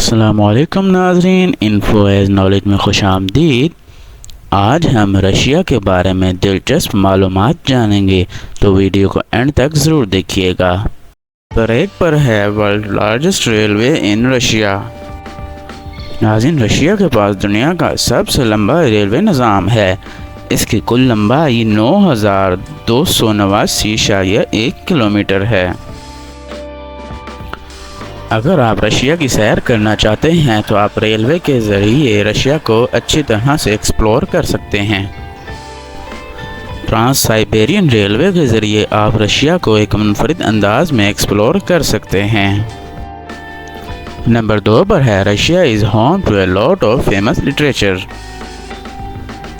السلام علیکم ناظرین، انفو ایز نالج میں خوش آمدید۔ آج ہم رشیا کے بارے میں دلچسپ معلومات جانیں گے، تو ویڈیو کو اینڈ تک ضرور دیکھیے گا۔ نمبر 1 پر ہے world largest railway in Russia. ناظرین، رشیا کے پاس دنیا کا سب سے لمبا ریلوے نظام ہے۔ اس کی کل لمبائی 9289.1 کلومیٹر ہے۔ اگر آپ رشیا کی سیر کرنا چاہتے ہیں تو آپ ریلوے کے ذریعے رشیا کو اچھی طرح سے ایکسپلور کر سکتے ہیں۔ ٹرانس سائبیرین ریلوے کے ذریعے آپ رشیا کو ایک منفرد انداز میں ایکسپلور کر سکتے ہیں۔ نمبر 2 پر ہے Russia is home to a lot of famous literature.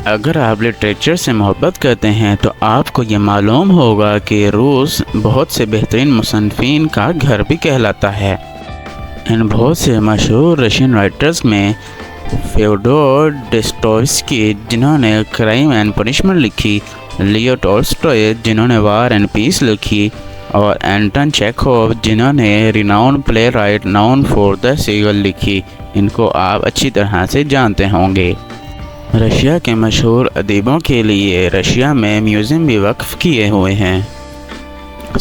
اگر آپ لٹریچر سے محبت کرتے ہیں تو آپ کو یہ معلوم ہوگا کہ روس بہت سے بہترین مصنفین کا گھر بھی کہلاتا ہے۔ ان بہت سے مشہور رشین رائٹرز میں فیوڈور ڈسٹویوسکی، جنہوں نے کرائم اینڈ پنشمنٹ لکھی، لیو ٹولسٹوئے، جنہوں نے وار اینڈ پیس لکھی، اور اینٹن چیکھوف، جنہوں نے renowned playwright known for the Seagull لکھی۔ ان کو آپ اچھی طرح سے جانتے ہوں گے۔ رشیا کے مشہور ادیبوں کے لیے رشیا میں میوزیم بھی وقف کیے ہوئے ہیں۔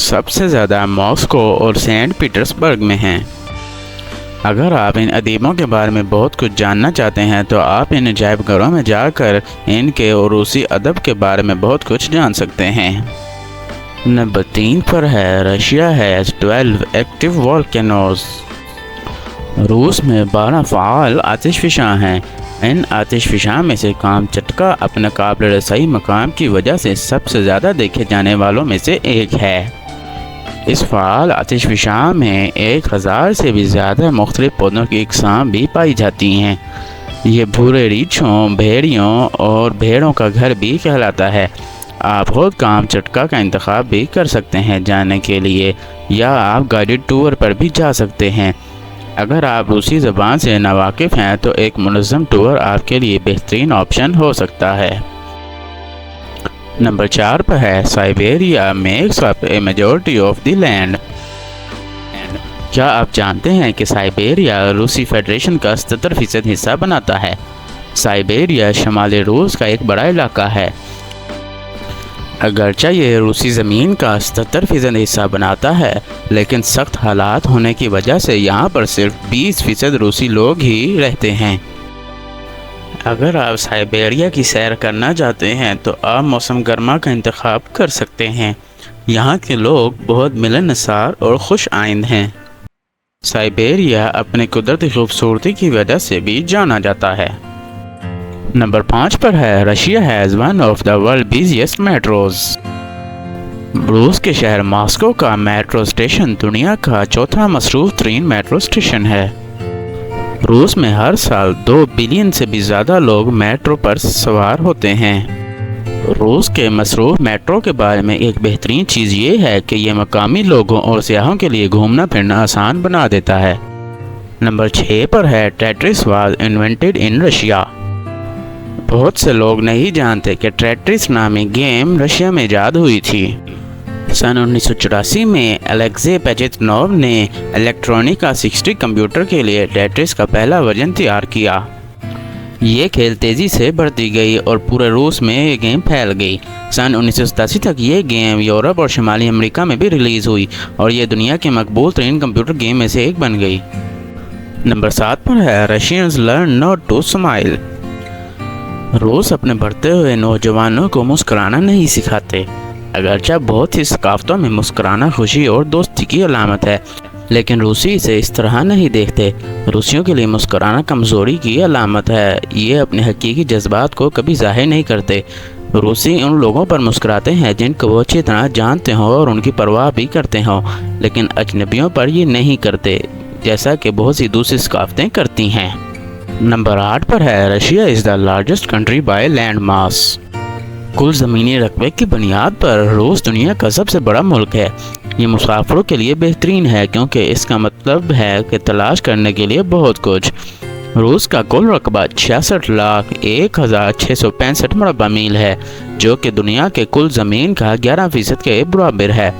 سب سے زیادہ ماسکو اور سینٹ پیٹرز برگ میں ہیں۔ اگر آپ ان ادیبوں کے بارے میں بہت کچھ جاننا چاہتے ہیں تو آپ ان عجائب گھروں میں جا کر ان کے اور روسی ادب کے بارے میں بہت کچھ جان سکتے ہیں۔ نمبر 3 پر ہے رشیا ہیز 12 ایکٹیو والکینوز۔ روس میں 12 فعال آتش فشاں ہیں۔ ان آتش فشاں میں سے کامچٹکا اپنے قابل رسائی مقام کی وجہ سے سب سے زیادہ دیکھے جانے والوں میں سے ایک ہے۔ اس فعال آتش فشاں میں 1000 سے بھی زیادہ مختلف پودوں کی اقسام بھی پائی جاتی ہیں۔ یہ بھورے ریچھوں، بھیڑیوں اور بھیڑوں کا گھر بھی کہلاتا ہے۔ آپ خود کامچٹکا کا انتخاب بھی کر سکتے ہیں جانے کے لیے، یا آپ گائیڈڈ ٹور پر بھی جا سکتے ہیں۔ اگر آپ روسی زبان سے ناواقف ہیں تو ایک منظم ٹور آپ کے لیے بہترین آپشن ہو سکتا ہے۔ نمبر 4 پر ہے Siberia makes up a majority of the land. کیا آپ جانتے ہیں کہ سائبیریا روسی فیڈریشن کا 77% حصہ بناتا ہے؟ سائبیریا شمالی روس کا ایک بڑا علاقہ ہے۔ اگرچہ یہ روسی زمین کا 77% حصہ بناتا ہے، لیکن سخت حالات ہونے کی وجہ سے یہاں پر صرف 20% روسی لوگ ہی رہتے ہیں۔ اگر آپ سائبیریا کی سیر کرنا چاہتے ہیں تو آپ موسم گرما کا انتخاب کر سکتے ہیں۔ یہاں کے لوگ بہت ملنسار اور خوش آئند ہیں۔ سائبیریا اپنی قدرتی خوبصورتی کی وجہ سے بھی جانا جاتا ہے۔ نمبر 5 پر ہے Russia has one of the world busiest metros. روس کے شہر ماسکو کا میٹرو اسٹیشن دنیا کا 4تھا مصروف ترین میٹرو اسٹیشن ہے۔ روس میں ہر سال 2 بلین سے بھی زیادہ لوگ میٹرو پر سوار ہوتے ہیں۔ روس کے مصروف میٹرو کے بارے میں ایک بہترین چیز یہ ہے کہ یہ مقامی لوگوں اور سیاحوں کے لیے گھومنا پھرنا آسان بنا دیتا ہے۔ نمبر 6 پر ہے ٹیٹرس واز انوینٹڈ ان رشیا۔ بہت سے لوگ نہیں جانتے کہ ٹیٹرس نامی گیم رشیا میں ایجاد ہوئی تھی۔ سن 1984 میں الیگزے پیچیتنوو نے الیکٹرونک کا 60 کمپیوٹر کے لیے ٹیٹرس کا پہلا ورژن تیار کیا۔ یہ کھیل تیزی سے بڑھتی گئی اور پورے روس میں یہ گیم پھیل گئی۔ سن 1987 تک یہ گیم یورپ اور شمالی امریکہ میں بھی ریلیز ہوئی اور یہ دنیا کے مقبول ترین کمپیوٹر گیم میں سے ایک بن گئی۔ نمبر 7 پر ہے Russians learn not to smile. روس اپنے بڑھتے ہوئے نوجوانوں کو مسکرانا نہیں سکھاتے۔ اگرچہ بہت سی ثقافتوں میں مسکرانا خوشی اور دوستی کی علامت ہے، لیکن روسی اسے اس طرح نہیں دیکھتے۔ روسیوں کے لیے مسکرانا کمزوری کی علامت ہے۔ یہ اپنے حقیقی جذبات کو کبھی ظاہر نہیں کرتے۔ روسی ان لوگوں پر مسکراتے ہیں جن کو وہ اچھی طرح جانتے ہوں اور ان کی پرواہ بھی کرتے ہوں، لیکن اجنبیوں پر یہ نہیں کرتے، جیسا کہ بہت سی دوسری ثقافتیں کرتی ہیں۔ نمبر 8 پر ہے Russia is the largest country by land mass. کل زمینی رقبے کی بنیاد پر روس دنیا کا سب سے بڑا ملک ہے۔ یہ مسافروں کے لیے بہترین ہے کیونکہ اس کا مطلب ہے کہ تلاش کرنے کے لیے بہت کچھ۔ روس کا کل رقبہ 66,01,665 مربع میل ہے، جو کہ دنیا کے کل زمین کا 11% کے برابر ہے۔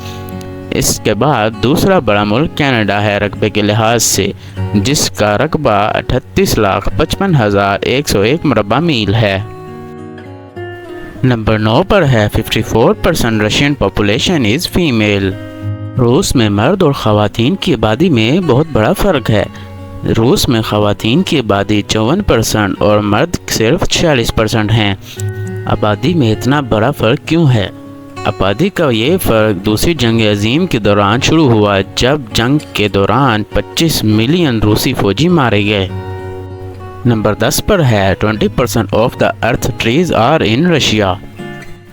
اس کے بعد دوسرا بڑا ملک کینیڈا ہے رقبے کے لحاظ سے، جس کا رقبہ 38,55,101 مربع میل ہے۔ نمبر 9 پر ہے 54% رشین پاپولیشن از فیمیل۔ روس میں مرد اور خواتین کی آبادی میں بہت بڑا فرق ہے۔ روس میں خواتین کی آبادی 54% اور مرد صرف 46% ہیں۔ آبادی میں اتنا بڑا فرق کیوں ہے؟ آبادی کا یہ فرق دوسری جنگ عظیم کے دوران شروع ہوا، جب جنگ کے دوران 25 ملین روسی فوجی مارے گئے۔ نمبر 10 پر ہے 20% of the earth trees are in Russia.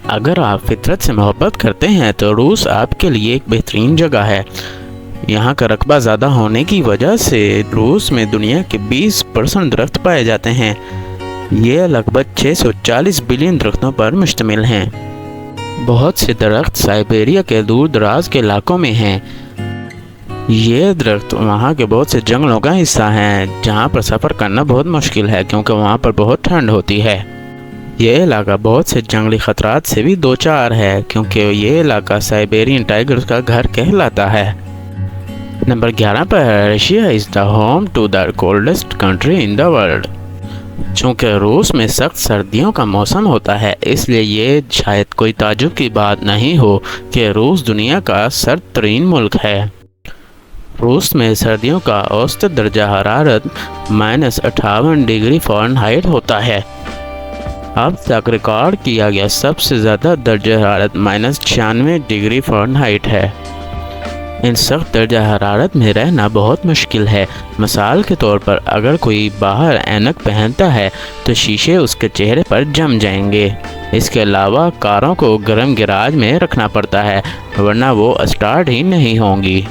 اگر آپ فطرت سے محبت کرتے ہیں تو روس آپ کے لیے ایک بہترین جگہ ہے۔ یہاں کا رقبہ زیادہ ہونے کی وجہ سے روس میں دنیا کے 20% درخت پائے جاتے ہیں۔ یہ لگ بھگ 640 بلین درختوں پر مشتمل ہیں۔ بہت سے درخت سائبیریا کے دور دراز کے علاقوں میں ہیں۔ یہ درخت وہاں کے بہت سے جنگلوں کا حصہ ہیں جہاں پر سفر کرنا بہت مشکل ہے کیونکہ وہاں پر بہت ٹھنڈ ہوتی ہے۔ یہ علاقہ بہت سے جنگلی خطرات سے بھی دوچار ہے کیونکہ یہ علاقہ سائبیرین ٹائیگرز کا گھر کہلاتا ہے۔ نمبر 11 پر Russia is the home to the coldest country in the world. چونکہ روس میں سخت سردیوں کا موسم ہوتا ہے، اس لیے یہ شاید کوئی تعجب کی بات نہیں ہو کہ روس دنیا کا سرد ترین ملک ہے۔ روس میں سردیوں کا اوسط درجہ حرارت -58 ڈگری فارنہائٹ ہوتا ہے۔ اب تک ریکارڈ کیا گیا سب سے زیادہ درجہ حرارت -96 ڈگری فارنہائٹ ہے۔ ان سخت درجہ حرارت میں رہنا بہت مشکل ہے۔ مثال کے طور پر اگر کوئی باہر اینک پہنتا ہے تو شیشے اس کے چہرے پر جم جائیں گے۔ اس کے علاوہ کاروں کو گرم گیراج میں رکھنا پڑتا ہے ورنہ وہ اسٹارٹ ہی نہیں ہوں گی۔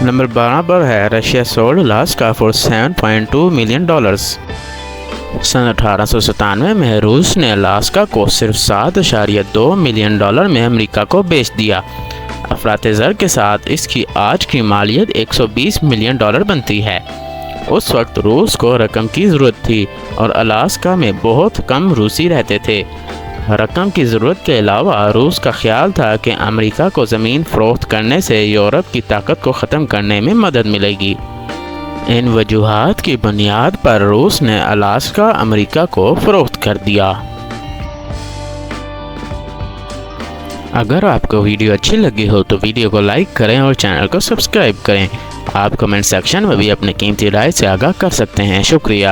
نمبر 12 پر ہے Russia sold Alaska for $7.2 million. سن 1897 میں روس نے الاسکا کو صرف $7.2 ملین میں امریکہ کو بیچ دیا۔ افراط زر کے ساتھ اس کی آج کی مالیت $120 ملین بنتی ہے۔ اس وقت روس کو رقم کی ضرورت تھی اور الاسکا میں بہت کم روسی رہتے تھے۔ رقم کی ضرورت کے علاوہ روس کا خیال تھا کہ امریکہ کو زمین فروخت کرنے سے یورپ کی طاقت کو ختم کرنے میں مدد ملے گی۔ ان وجوہات کی بنیاد پر روس نے الاسکا امریکہ کو فروخت کر دیا۔ اگر آپ کو ویڈیو اچھی لگی ہو تو ویڈیو کو لائک کریں اور چینل کو سبسکرائب کریں۔ آپ کمنٹ سیکشن میں بھی اپنے قیمتی رائے سے آگاہ کر سکتے ہیں۔ شکریہ۔